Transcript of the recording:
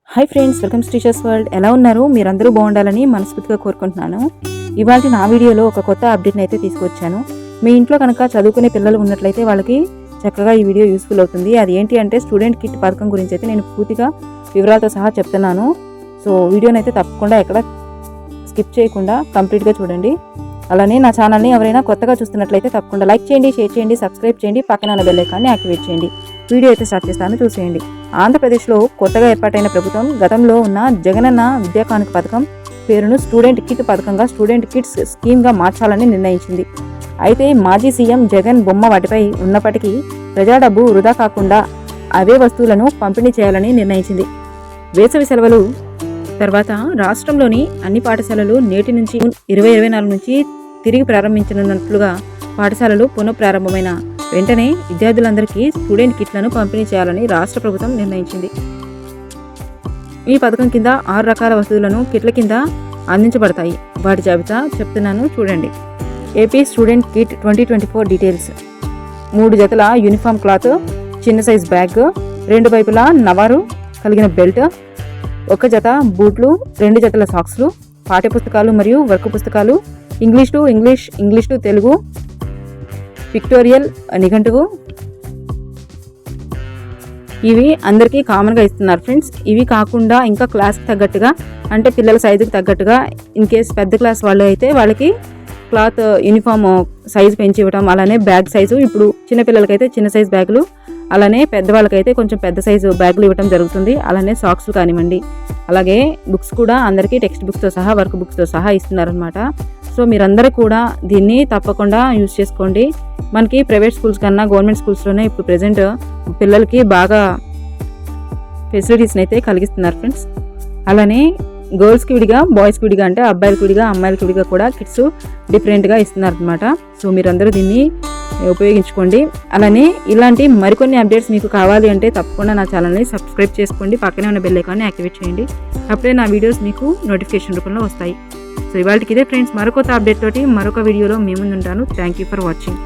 Hi friends, welcome to teachers world. ఎలా ఉన్నారు? మీరందరూ బాగుండాలని మనస్ఫూర్తిగా కోరుకుంటున్నాను. ఇవాళ నా వీడియోలో ఒక కొత్త అప్డేట్ని అయితే తీసుకొచ్చాను. మీ ఇంట్లో కనుక చదువుకునే పిల్లలు ఉన్నట్లయితే వాళ్ళకి చక్కగా ఈ వీడియో యూస్ఫుల్ అవుతుంది. అది ఏంటి అంటే స్టూడెంట్ కిట్ పథకం గురించి అయితే నేను పూర్తిగా వివరాలతో సహా చెప్తున్నాను. సో వీడియోని అయితే తప్పకుండా ఎక్కడ స్కిప్ చేయకుండా కంప్లీట్గా చూడండి. అలానే నా ఛానల్ని ఎవరైనా కొత్తగా చూస్తున్నట్లయితే తప్పకుండా లైక్ చేయండి, షేర్ చేయండి, సబ్స్క్రైబ్ చేయండి, పక్కన ఉన్న బెల్ ఐకాన్ని యాక్టివేట్ చేయండి. వీడియో అయితే స్టార్ట్ చేస్తాను, చూసేయండి. ఆంధ్రప్రదేశ్లో కొత్తగా ఏర్పాటైన ప్రభుత్వం గతంలో ఉన్న జగనన్న విద్యా కానుక పథకం పేరును స్టూడెంట్ కిట్ పథకంగా స్టూడెంట్ కిట్స్ స్కీమ్గా మార్చాలని నిర్ణయించింది. అయితే మాజీ సీఎం జగన్ బొమ్మ వాటిపై ఉన్నప్పటికీ ప్రజా డబ్బు వృధా కాకుండా అవే వస్తువులను పంపిణీ చేయాలని నిర్ణయించింది. వేసవి సెలవులు తర్వాత రాష్ట్రంలోని అన్ని పాఠశాలలు నేటి నుంచి 2024 నుంచి తిరిగి ప్రారంభించనున్నట్లుగా పాఠశాలలు పునఃప్రారంభమైన వెంటనే విద్యార్థులందరికీ స్టూడెంట్ కిట్లను పంపిణీ చేయాలని రాష్ట్ర ప్రభుత్వం నిర్ణయించింది. ఈ పథకం కింద 6 రకాల వస్తువులను కిట్ల కింద అందించబడతాయి. వాటి జాబితా చెప్తున్నాను, చూడండి. ఏపీ స్టూడెంట్ కిట్ 2024 డీటెయిల్స్: 3 జతల యూనిఫామ్ క్లాత్, చిన్న సైజ్ బ్యాగ్, 2 వైపులా నవారు కలిగిన బెల్ట్, 1 జత బూట్లు, 2 జతల సాక్స్లు, పాఠ్యపుస్తకాలు మరియు వర్క్ పుస్తకాలు, ఇంగ్లీష్ టు తెలుగు, పిక్టోరియల్ నిఘంటువు. ఇవి అందరికీ కామన్గా ఇస్తున్నారు ఫ్రెండ్స్. ఇవి కాకుండా ఇంకా క్లాస్కి తగ్గట్టుగా, అంటే పిల్లల సైజుకి తగ్గట్టుగా, ఇన్ కేస్ పెద్ద క్లాస్ వాళ్ళు అయితే వాళ్ళకి క్లాత్ యూనిఫామ్ సైజు పెంచి ఇవ్వడం, అలానే బ్యాగ్ సైజు, ఇప్పుడు చిన్నపిల్లలకైతే చిన్న సైజు బ్యాగులు, అలానే పెద్దవాళ్ళకైతే కొంచెం పెద్ద సైజు బ్యాగులు ఇవ్వడం జరుగుతుంది. అలానే సాక్స్లు కానివ్వండి, అలాగే బుక్స్ కూడా అందరికీ టెక్స్ట్ బుక్స్తో సహా వర్క్ బుక్స్తో సహా ఇస్తున్నారనమాట. సో మీరందరూ కూడా దీన్ని తప్పకుండా యూజ్ చేసుకోండి. మనకి ప్రైవేట్ స్కూల్స్ కన్నా గవర్నమెంట్ స్కూల్స్లోనే ఇప్పుడు ప్రజెంట్ పిల్లలకి బాగా ఫెసిలిటీస్ని అయితే కలిగిస్తున్నారు ఫ్రెండ్స్. అలానే గర్ల్స్కి విడిగా, బాయ్స్కి విడిగా, అంటే అబ్బాయిలకి విడిగా, అమ్మాయిలకి విడిగా కూడా కిట్స్ డిఫరెంట్గా ఇస్తున్నారు అనమాట. సో మీరందరూ దీన్ని ఉపయోగించుకోండి. అలానే ఇలాంటి మరికొన్ని అప్డేట్స్ మీకు కావాలి అంటే తప్పకుండా నా ఛానల్ని సబ్స్క్రైబ్ చేసుకోండి, పక్కనే ఉన్న బెల్ ఐకాన్ని యాక్టివేట్ చేయండి. అప్పుడే నా వీడియోస్ మీకు నోటిఫికేషన్ రూపంలో వస్తాయి. సో ఇవాళకి ఇదే ఫ్రెండ్స్, మరొక అప్డేట్ తోటి మరొక వీడియోలో మీ ముందు ఉంటాను. Thank you for watching.